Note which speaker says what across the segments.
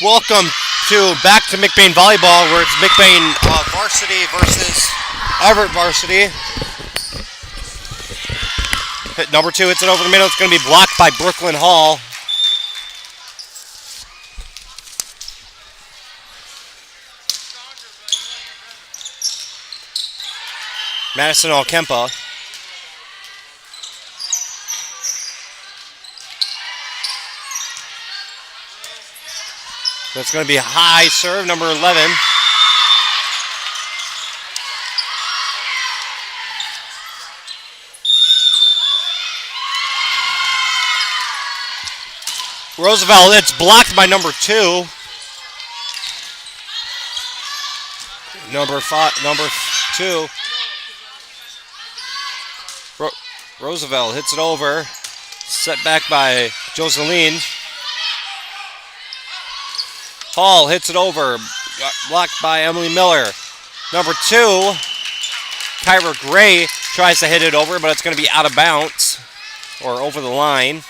Speaker 1: Welcome back to McBain Volleyball, where it's McBain Varsity versus Evart Varsity. Number 2 hits it over the middle. It's going to be blocked by Brooklyn Hall. Madison Alkempa. That's going to be a high serve, number 11. Roosevelt, it's blocked by number 2. Number 2. Roosevelt hits it over. Set back by Joseline. Hall hits it over. Blocked by Emily Miller. Number 2, Kyra Gray tries to hit it over, but it's going to be out of bounds or over the line.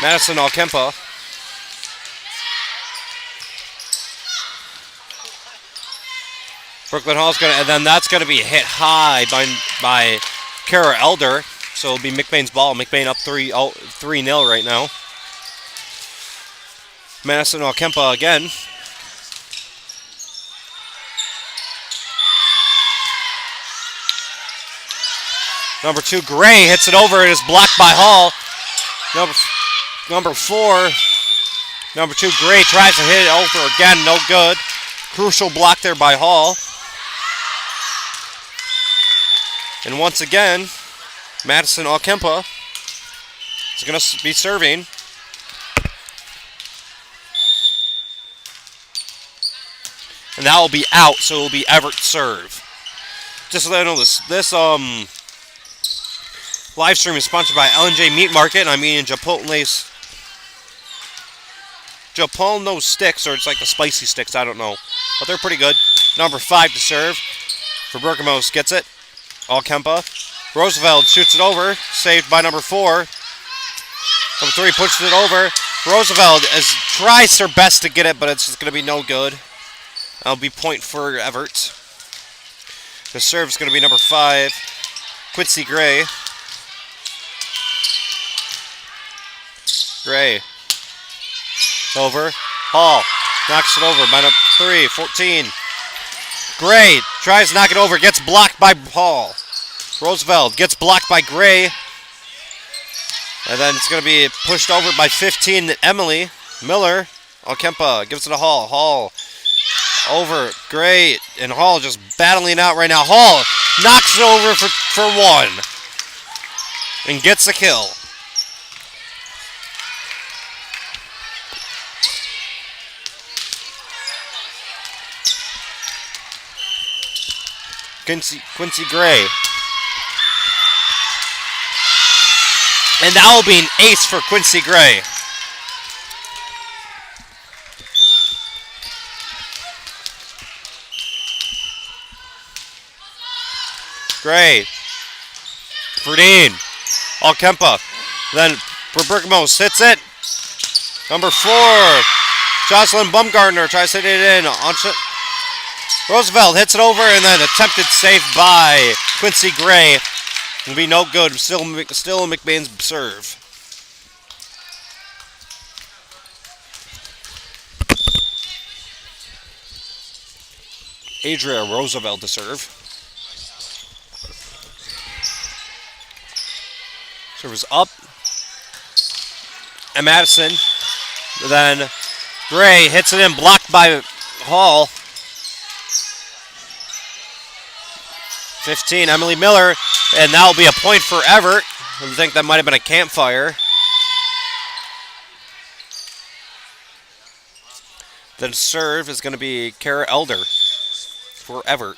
Speaker 1: Madison Alkempa. Brooklyn Hall's going to, and then that's going to be hit high by Kara Elder. So it'll be McBain's ball. McBain up 3-0 right now. Madison Alkempa again. Number 2, Gray hits it over. It is blocked by Hall. Number 4, number 2, Gray tries to hit it over again. No good. Crucial block there by Hall. And once again, Madison Alkempa is going to be serving. And that will be out, so it will be Evert's serve. Just to let you know, this live stream is sponsored by L&J Meat Market, and I'm eating Chipotle sticks, or it's like the spicy sticks, I don't know. But they're pretty good. Number 5 to serve for Bergamos, gets it. Alkempa. Roosevelt shoots it over, saved by number 4. Number 3 pushes it over. Roosevelt tries her best to get it, but it's going to be no good. That'll be point for Evart. The serve is going to be number 5, Quincy Gray. Gray. Over. Hall knocks it over by number 3, 14. Gray tries to knock it over, gets blocked by Hall. Roosevelt gets blocked by Gray. And then it's going to be pushed over by 15, Emily Miller. Alkempa gives it to Hall. Hall over Gray, and Hall just battling out right now. Hall knocks it over for 1 and gets a kill. Quincy Gray. And that will be an ace for Quincy Gray. Gray. Verdine. Alkempa. Then Bergamos hits it. Number 4. Jocelyn Bumgardner tries to hit it in. Roosevelt hits it over, and then attempted save by Quincy Gray. Will be no good. Still McBain's serve. Adria Roosevelt to serve. Serve is up. And Madison. Then Gray hits it in, blocked by Hall. 15, Emily Miller, and that will be a point for Evart. I think that might have been a campfire. The serve is going to be Kara Elder for Evart.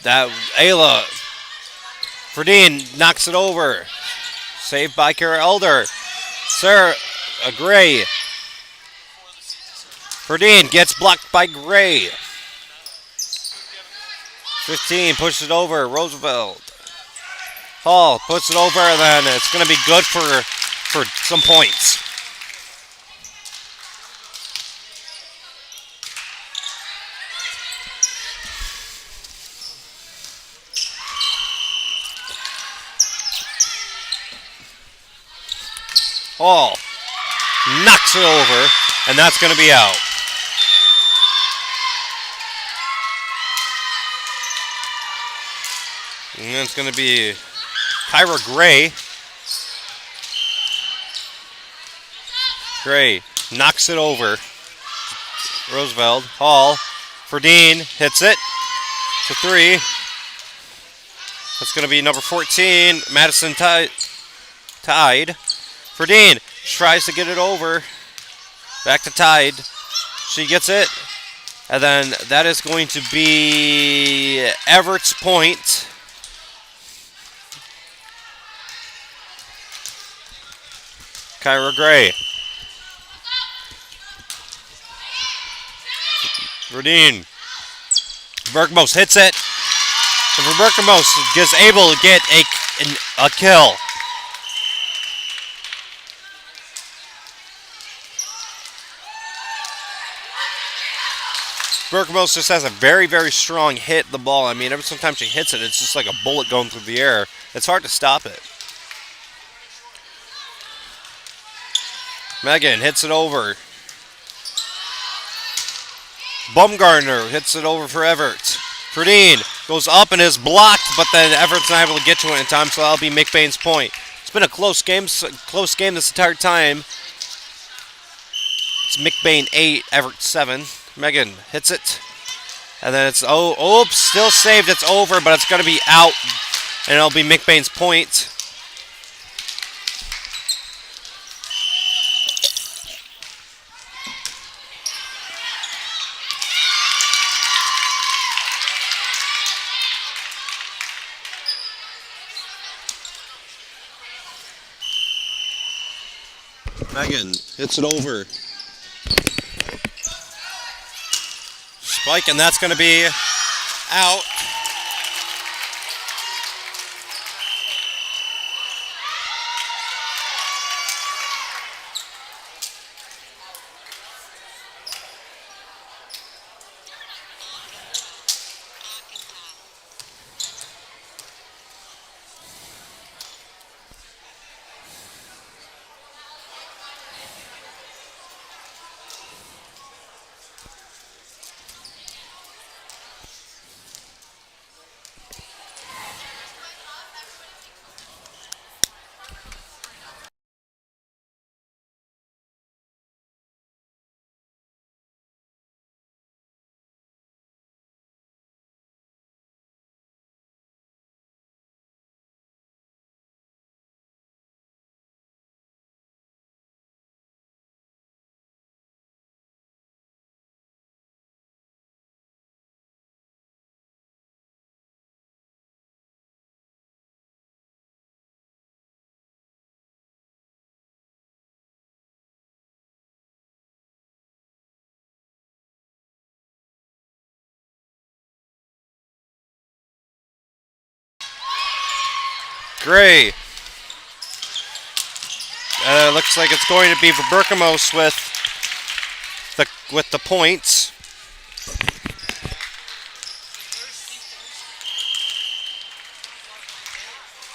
Speaker 1: That Ayla Verdine knocks it over. Saved by Kara Elder. Sarah Gray. Verdine gets blocked by Gray. 15 pushes it over. Roosevelt. Hall puts it over, and then it's going to be good for some points. Hall knocks it over, and that's going to be out. And it's going to be Kyra Gray. Gray knocks it over. Roosevelt. Hall. Verdine hits it. To 3. That's going to be number 14. Madison tied. Verdine tries to get it over. Back to Tide. She gets it. And then that is going to be Everett's point. Kyra Gray. Verdine. Berkmos hits it. And Berkmos is able to get a kill. Berkmos just has a very, very strong hit the ball. I mean, every time she hits it, it's just like a bullet going through the air. It's hard to stop it. Megan hits it over. Baumgartner hits it over for Evart. Verdine goes up and is blocked, but then Everett's not able to get to it in time, so that'll be McBain's point. It's been a close game this entire time. It's McBain 8, Evart 7. Megan hits it. And then it's, oops, still saved. It's over, but it's going to be out. And it'll be McBain's point. Megan hits it over. Spike, and that's going to be out. Gray. Looks like it's going to be for Berkmos with the points.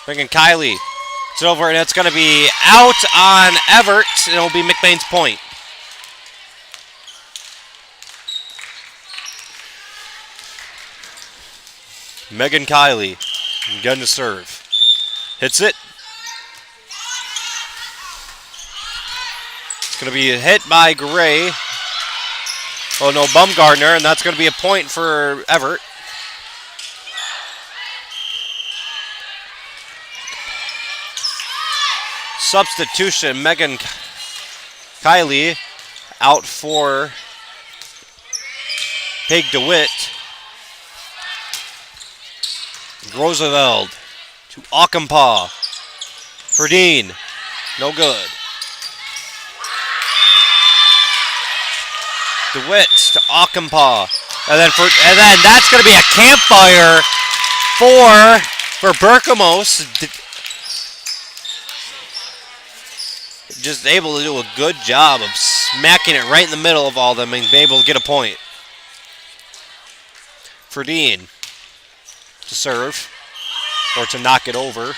Speaker 1: Bringing Kylie. It's over, and it's going to be out on Evart, and it'll be McBain's point. Megan Kylie getting to serve. Hits it. It's going to be hit by Gray. Oh no, Baumgartner, and that's going to be a point for Evart. Substitution, Megan Kylie out for Paige DeWitt. Roosevelt to Ockenpaw. Verdine, no good. DeWitt to Ockenpaw. And then that's going to be a campfire for Berkamos. Just able to do a good job of smacking it right in the middle of all of them and be able to get a point. Ferdine to serve or to knock it over.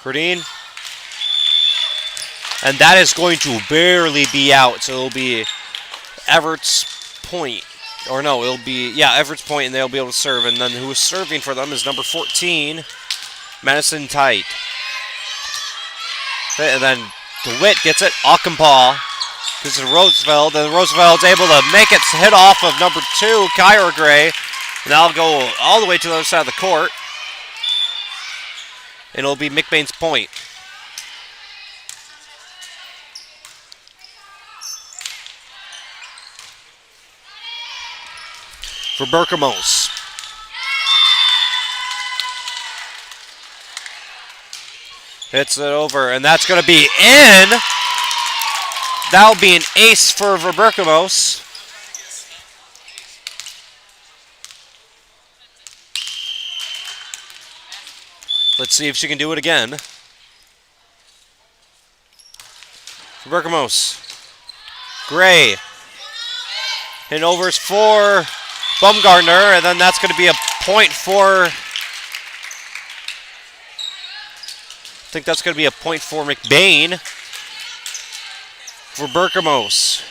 Speaker 1: Ferdine. And that is going to barely be out, so it'll be Evert's point. Or no, it'll be, Evert's point, and they'll be able to serve. And then who is serving for them is number 14, Madison Tite. And then DeWitt gets it. Ockenpaw gives it to Roosevelt. And Roosevelt's able to make it hit off of number 2, Kyra Gray. And that'll go all the way to the other side of the court. And it'll be McBain's point. For Berkamos. Hits it over, and that's going to be in. That'll be an ace for Berkamos. Let's see if she can do it again. For Berkamos. Gray. Hitting overs for Baumgartner, and then that's going to be a point for... I think that's going to be a point for McBain for Berkamos.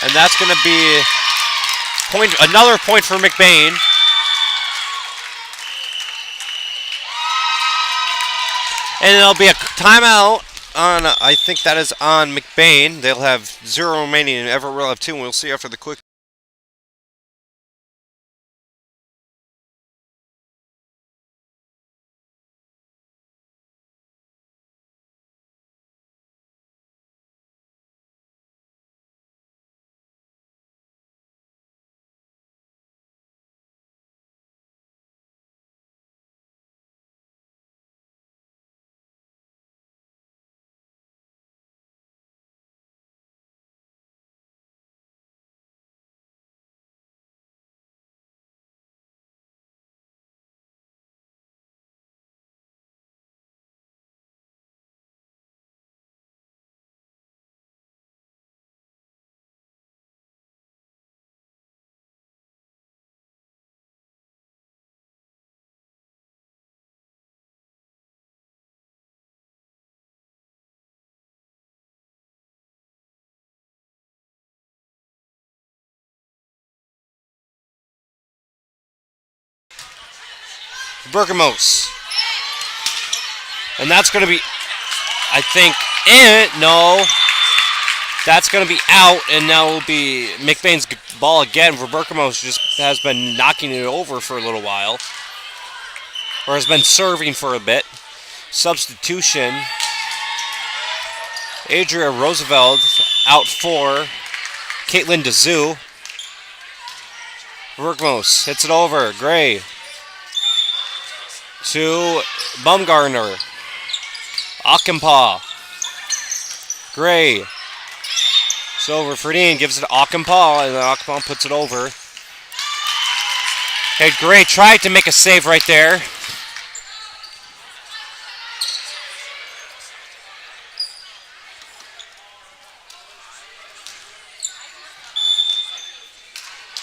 Speaker 1: And that's going to be another point for McBain. And it'll be a timeout on, I think that is on McBain. They'll have 0 remaining, and Everett will have 2, and we'll see after the quick. Berkamos. And that's going to be, I think, in. No. That's going to be out, and now will be McBain's ball again for Berkamos. Just has been knocking it over for a little while. Or has been serving for a bit. Substitution. Adria Roosevelt out for Caitlin DeZoo. Berkamos hits it over. Gray to Baumgartner. Ockenpaw. Gray. It's over. Ferdine gives it to Ockenpaw, and then Ockenpaw puts it over. Okay, Gray tried to make a save right there.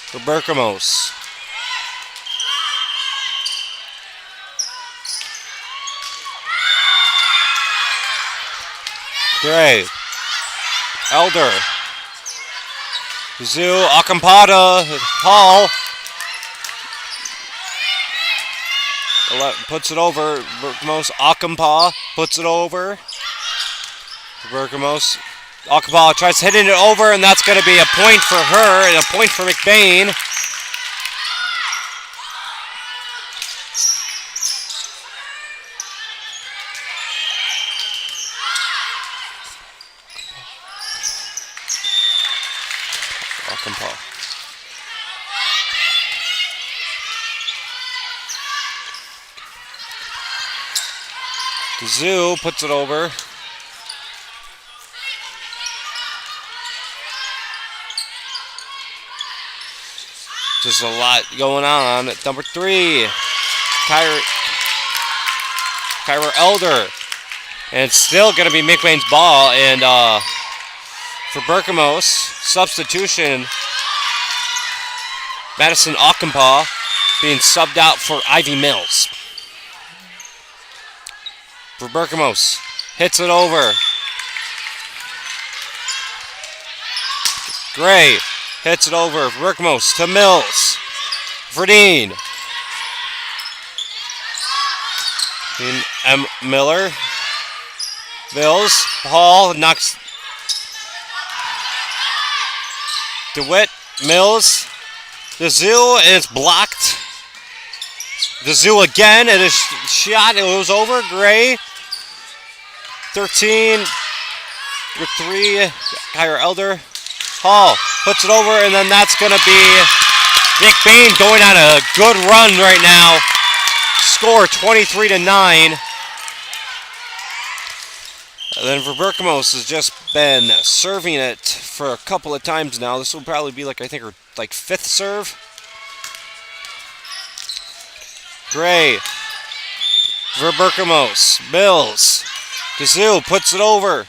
Speaker 1: For Berkamos. Gray. Elder. Zoo. Ockenpada. Hall. Puts it over. Berkamos. Ockenpaw puts it over. Berkamos. Ockenpaw tries hitting it over, and that's going to be a point for her and a point for McBain. Zoo puts it over. Just a lot going on at number 3. Kyra Elder. And it's still going to be McBain's ball. And for Berkamos, substitution, Madison Ockenpaw being subbed out for Ivy Mills. For Berkamos, hits it over. Gray hits it over. Berkamos to Mills. Verdeen. M. Miller. Mills. Hall knocks. DeWitt. Mills. The zoo, and it's blocked. The zoo again, it is shot, it was over. Gray. 13 with 3. Kyra Elder. Hall puts it over, and then that's going to be McBain going on a good run right now. Score 23-9. And then for Berkamos has just been serving it for a couple of times now. This will probably be like, I think, her like 5th serve. Gray for Berkamos. Mills. Kazoo puts it over.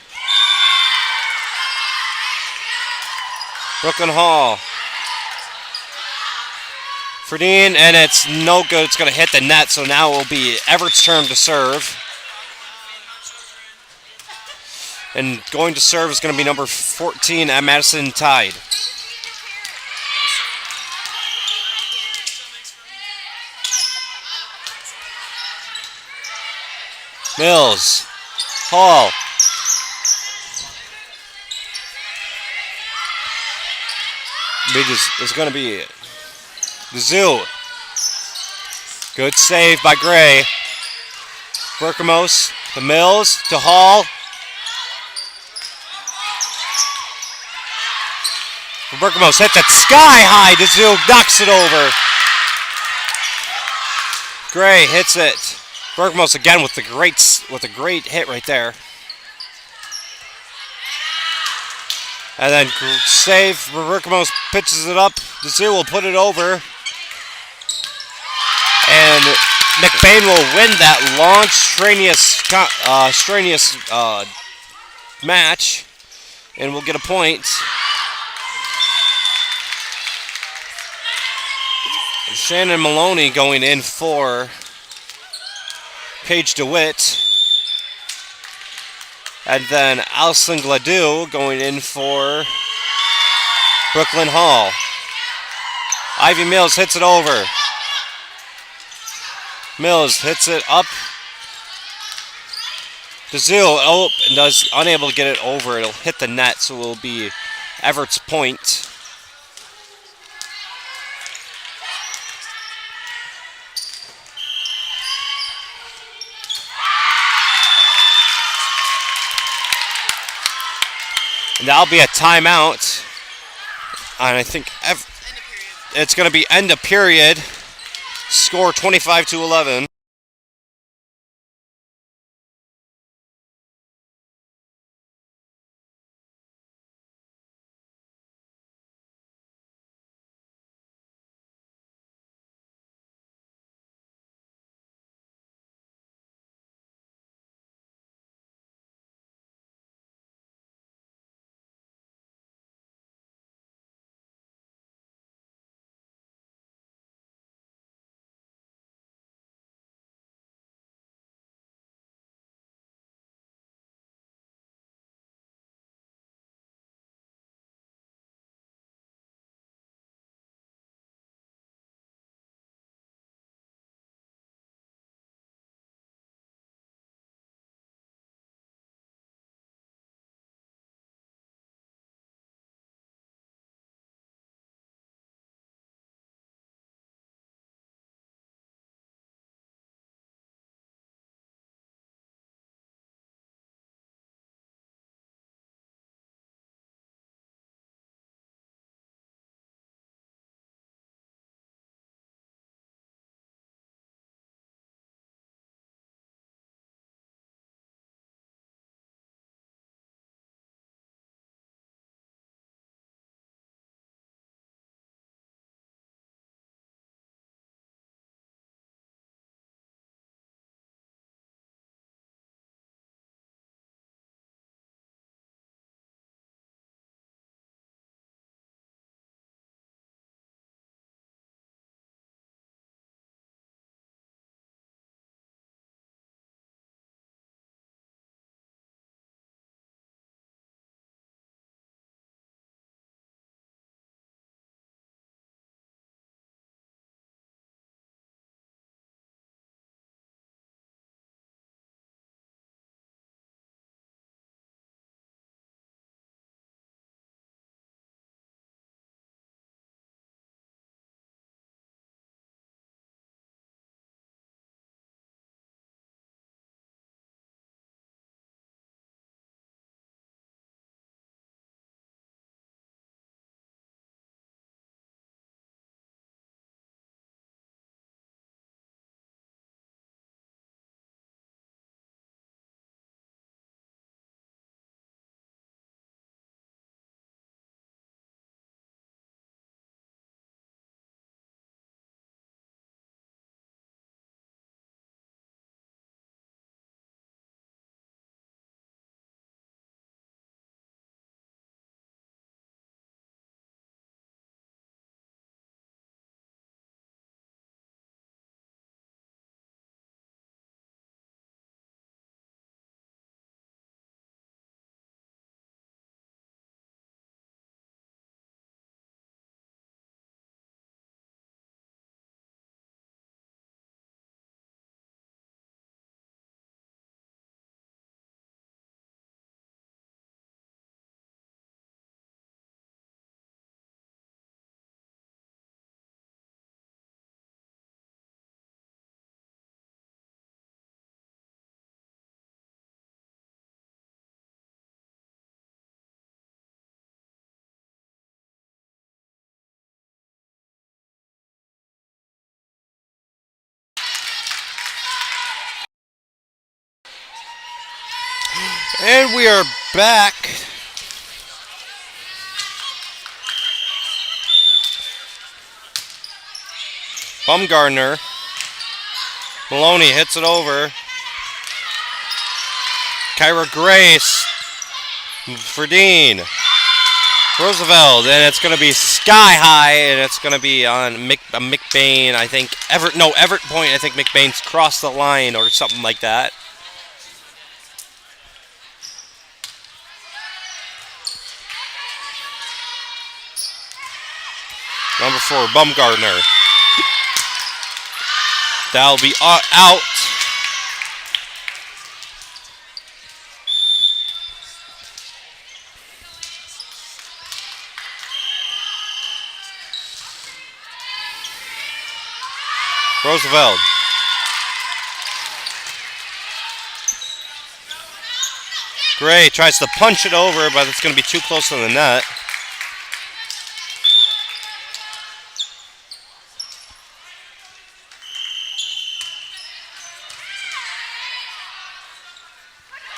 Speaker 1: Brooklyn Hall. Verdeen, and it's no good. It's going to hit the net, so now it will be Everett's turn to serve. And going to serve is going to be number 14 at Madison Tide. Mills. Hall. It's going to be the zoo. Good save by Gray. Berkamos to Mills to Hall. Berkamos hits it sky high. The zoo knocks it over. Gray hits it. Berkamos again with a great hit right there. And then save. Berkamos pitches it up. The zoo will put it over. And McBain will win that long, strenuous match. And we'll get a point. Shannon Maloney going in for Paige DeWitt. And then Alison Gladue going in for Brooklyn Hall. Ivy Mills hits it over. Mills hits it up. Kazoo unable to get it over. It'll hit the net, so it will be Everett's point. And that'll be a timeout. And I think it's going to be end of period. Score 25-11. And we are back. Bumgardner. Maloney hits it over. Kyra Grace. For Dean. Roosevelt, and it's going to be sky high, and it's going to be on McBain, I think. Evart point, I think McBain's crossed the line or something like that. Number 4, Bumgardner. That'll be out. Roosevelt. Gray tries to punch it over, but it's going to be too close to the net.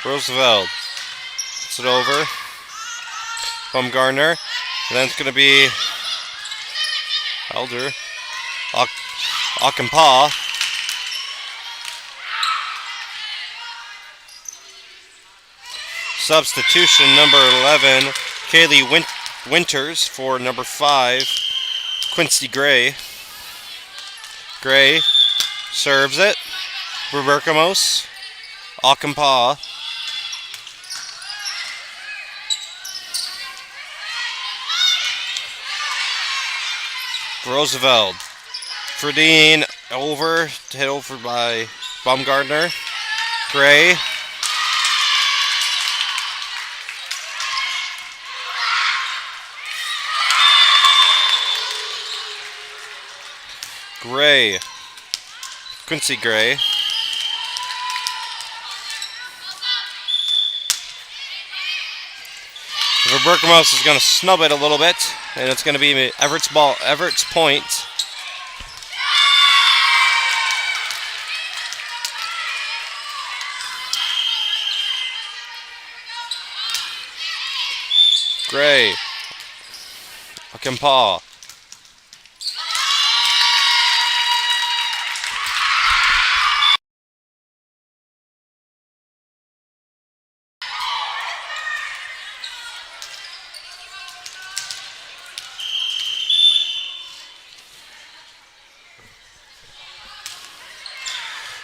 Speaker 1: Roosevelt. Puts it over. Bumgardner. And then it's going to be Elder. Akampa. Substitution number 11, Kaylee Winters for number 5, Quincy Gray. Gray serves it. Berberkamos. Akampa. Roosevelt. Ferdine over, hit over by Bumgardner. Gray. Gray. Quincy Gray. Berberkamos is going to snub it a little bit, and it's going to be Everett's point. Gray. Akampa.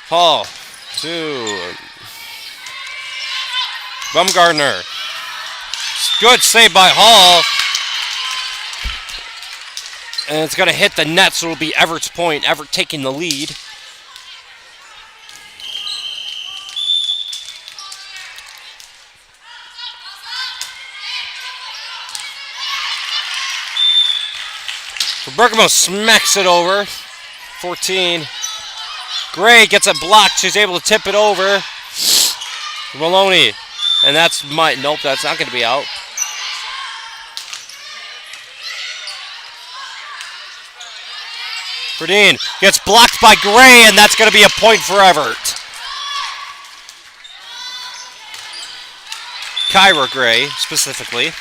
Speaker 1: Hall to Bumgardner. Good save by Hall. And it's going to hit the net, so it'll be Everett's point. Evart taking the lead. Bergamo smacks it over. 14. Gray gets it blocked. She's able to tip it over. Maloney. And nope, that's not going to be out. Ferdine gets blocked by Gray, and that's going to be a point for Evart. Kyra Gray, specifically.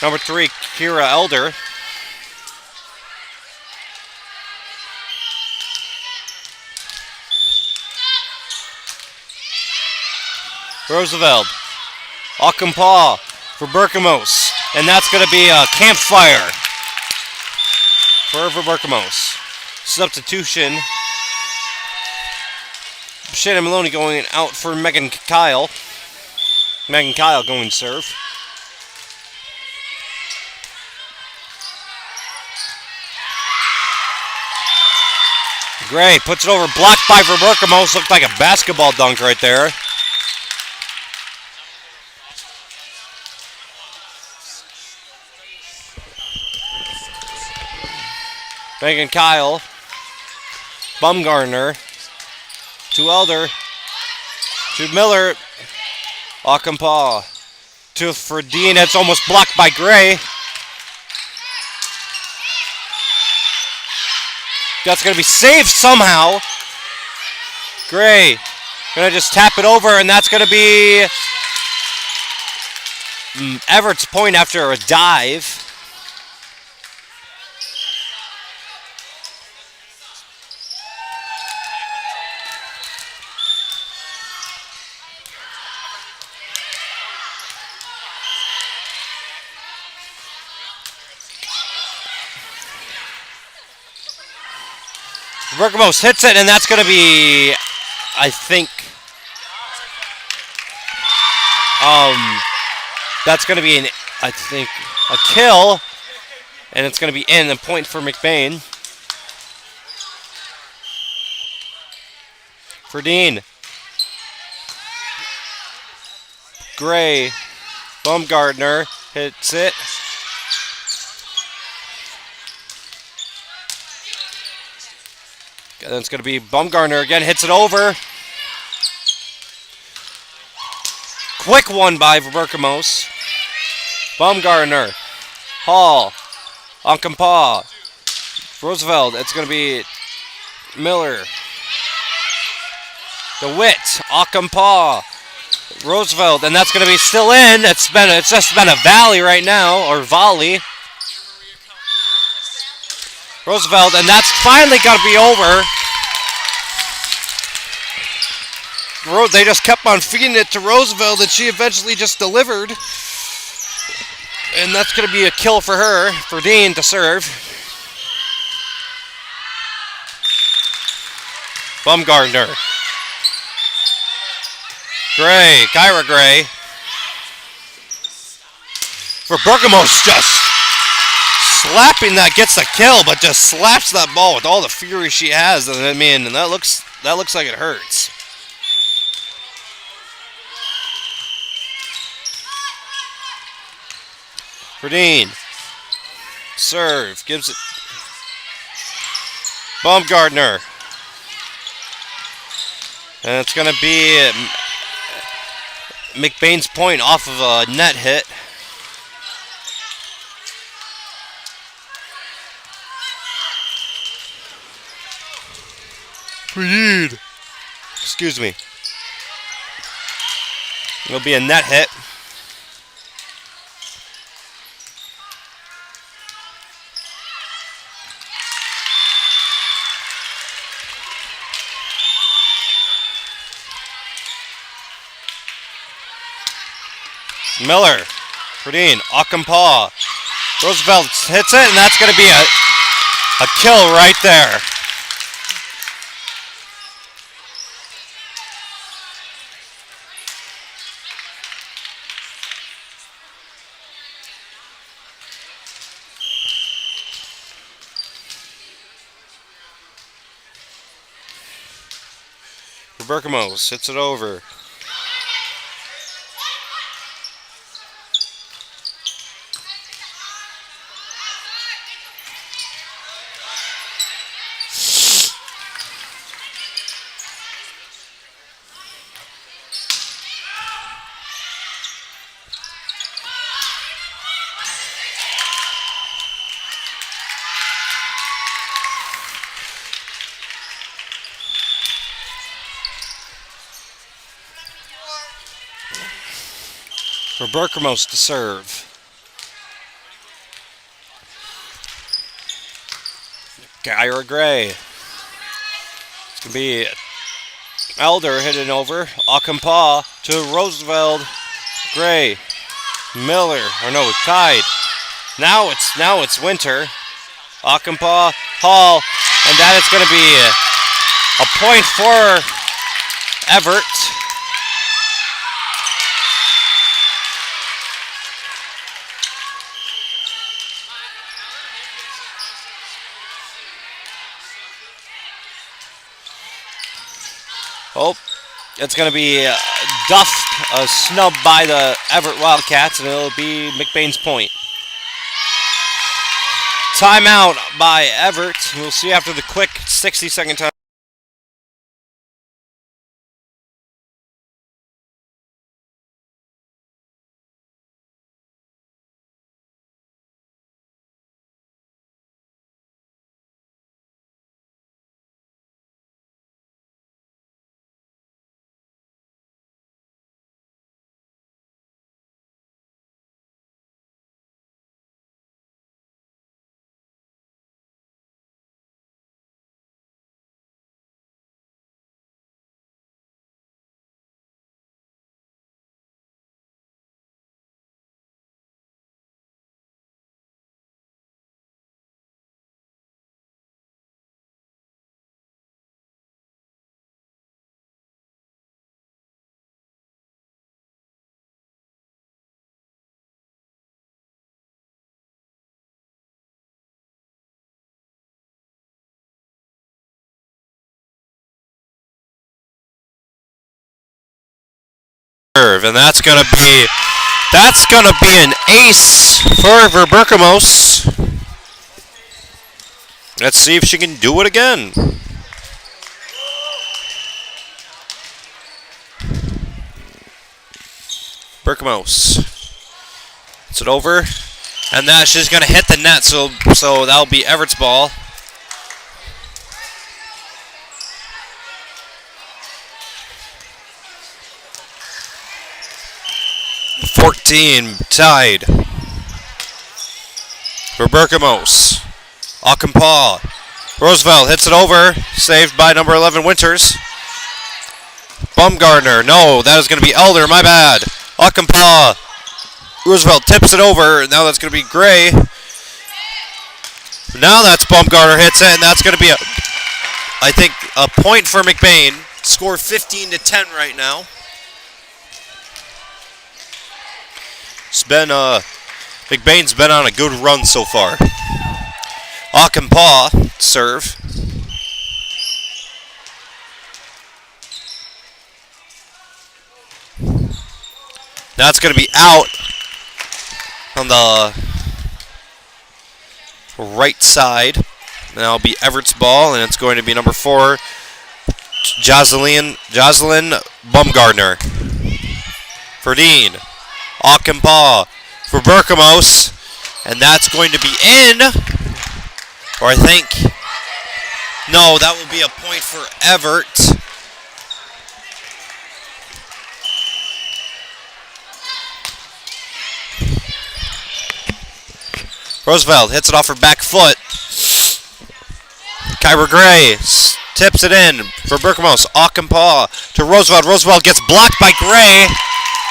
Speaker 1: Number 3, Kira Elder. Roosevelt. Akampa for Berkamos. And that's going to be a campfire for Berkamos. Substitution. Shannon Maloney going out for Megan Kyle. Megan Kyle going to serve. Gray puts it over, blocked by Berkamos. Looked like a basketball dunk right there. Megan Kyle. Bumgardner. To Elder. To Miller. Akampa. To Ferdine. It's almost blocked by Gray. That's going to be saved somehow. Gray. Going to just tap it over, and that's going to be Everett's point after a dive. Bergamos hits it, and that's going to be, I think, that's going to be a kill, and it's going to be in the point for McBain. For Dean. Gray. Baumgartner hits it. And it's going to be Baumgartner again, hits it over. Quick one by Berkamos. Baumgartner. Hall. Onkampaw. Roosevelt. It's going to be Miller. DeWitt. Onkampaw. Roosevelt. And that's going to be still in. It's just been a volley right now, or volley. Roosevelt, and that's finally got to be over. They just kept on feeding it to Roosevelt, and she eventually just delivered. And that's going to be a kill for her, for Dean to serve. Baumgartner. Gray, Kyra Gray. For Bergamos, just slapping that gets the kill, but just slaps that ball with all the fury she has. And I mean, that looks like it hurts. For Dean. Serve. Gives it. Baumgartner. And it's going to be McBain's point off of a net hit. Excuse me. It'll be a net hit. Miller. Perdine. Onkampaw. Roosevelt hits it, and that's going to be a kill right there. Berkamos hits it over. For Berkamos to serve. Kyra Gray. It's going to be Elder hitting over. Onkampaw to Roosevelt. Gray. Miller. Or no, tied. Now it's Winter. Onkampaw. Hall. And that is going to be a point for Evart. Oh, it's going to be duffed, a snub by the Evart Wildcats, and it'll be McBain's point. Timeout by Evart. We'll see after the quick 60-second time. And that's gonna be an ace for Verberkamos. Let's see if she can do it again. Berkamos. It's it over. And that she's gonna hit the net, so that'll be Evert's ball. 14 tied. For Berkamos. Akampaw. Roosevelt hits it over. Saved by number 11 Winters. Bumgardner. No, that is going to be Elder. My bad. Akampaw. Roosevelt tips it over. Now that's going to be Gray. Now that's Bumgardner hits it, and that's going to be I think a point for McBain. Score 15-10 right now. McBain's been on a good run so far. Akampaw serve. That's going to be out on the right side. That'll be Evert's ball, and it's going to be number 4, Jocelyn Bumgardner. For Dean. Akampaw for Berkamos, and that's going to be in, or I think, no, that will be a point for Evart. Roosevelt hits it off her back foot. Kyra Gray tips it in for Berkamos. Akampaw to Roosevelt. Roosevelt gets blocked by Gray.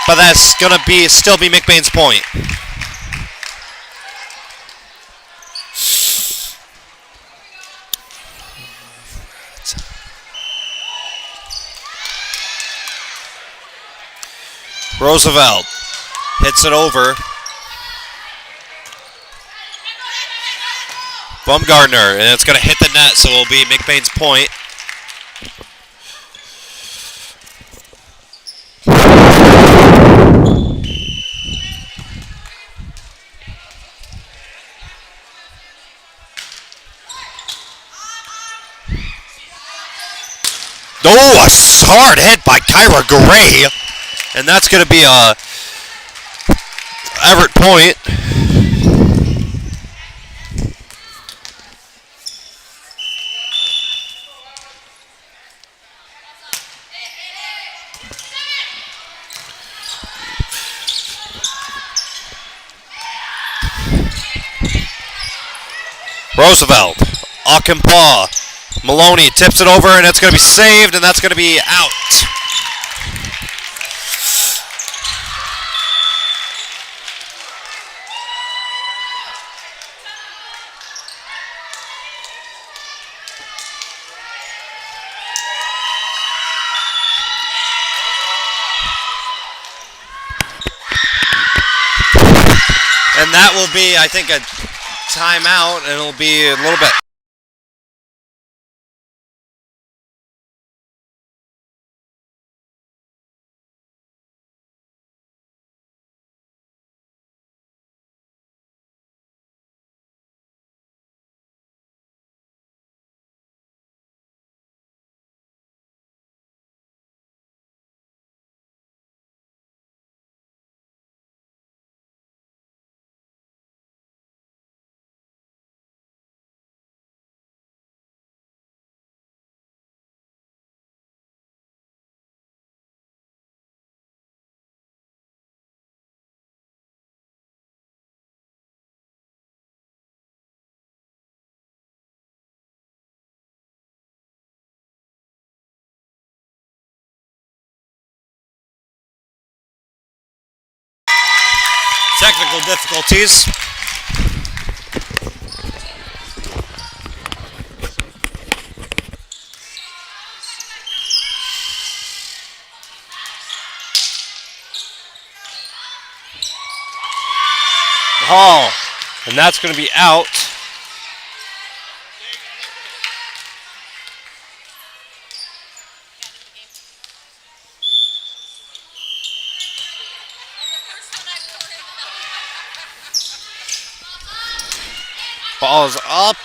Speaker 1: But that's going to still be McBain's point. Roosevelt hits it over. Bumgardner, and it's going to hit the net, so it'll be McBain's point. Oh, a hard hit by Kyra Gray. And that's going to be a Evart point. Roosevelt, Akampaw. Maloney tips it over, and it's going to be saved, and that's going to be out. And that will be, I think, a timeout, and it'll be a little bit. Technical difficulties. Hall, and that's going to be out. Ball is up.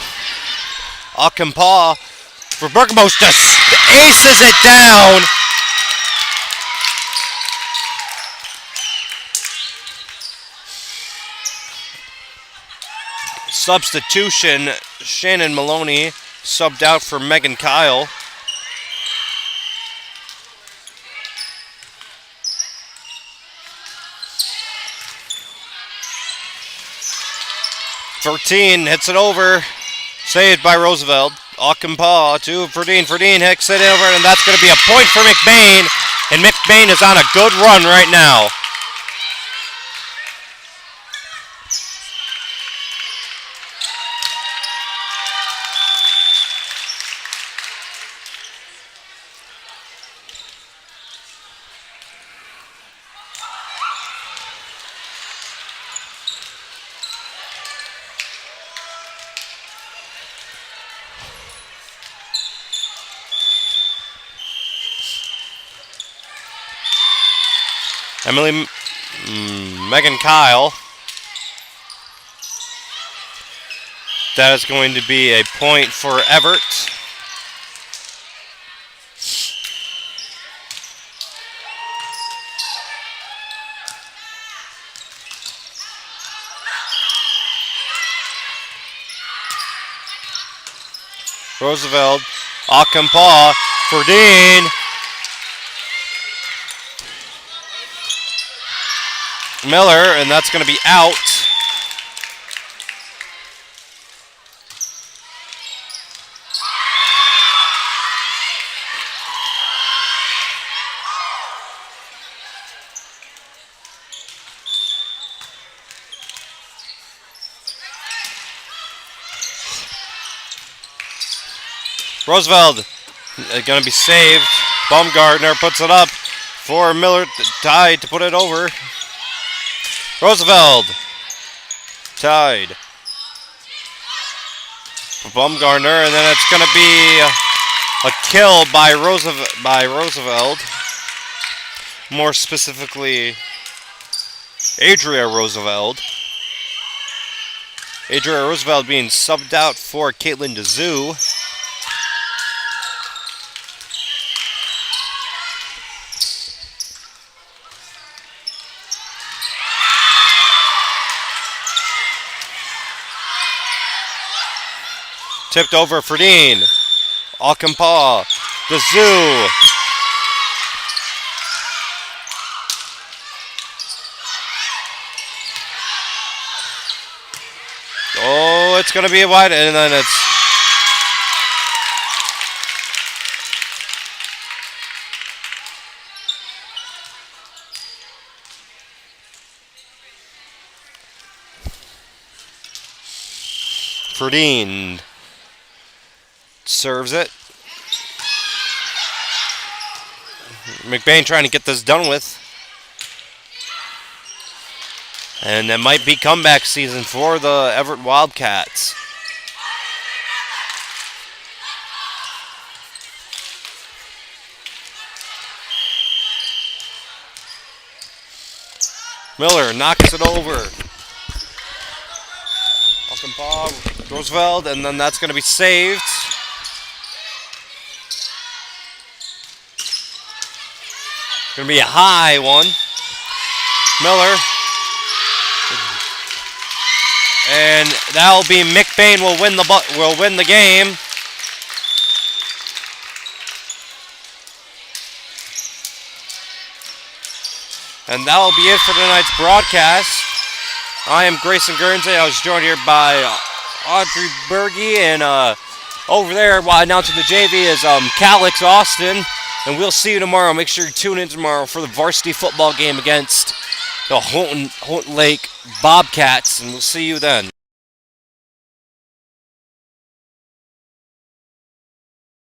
Speaker 1: Akampaw for Bergamos just aces it down. Substitution, Shannon Maloney subbed out for Megan Kyle. Verdeen hits it over. Saved by Roosevelt. Akampaw to Verdeen. Verdeen hits it over, and that's going to be a point for McBain. And McBain is on a good run right now. Megan Kyle. That is going to be a point for Evart. Roosevelt, Akampaw, Verdeen. Miller, and that's going to be out. Roosevelt going to be saved. Baumgartner puts it up for Miller, tied to put it over. Roosevelt tied. Baumgartner, and then it's going to be a kill by Roosevelt. More specifically, Adria Roosevelt. Adria Roosevelt being subbed out for Caitlin DeZoo. Tipped over Verdeen. Akampaw. DeZoo. Oh, it's going to be a wide, and then it's Verdeen. Serves it. McBain trying to get this done with. And it might be comeback season for the Evart Wildcats. Miller knocks it over. Akampaw, Roosevelt, and then that's going to be saved. Going to be a high one. Miller. And that'll be McBain will win the game. And that'll be it for tonight's broadcast. I am Grayson Guernsey. I was joined here by Audrey Berge, and over there while announcing the JV is Calix Austin. And we'll see you tomorrow. Make sure you tune in tomorrow for the varsity football game against the Houghton Lake Bobcats. And we'll see you then.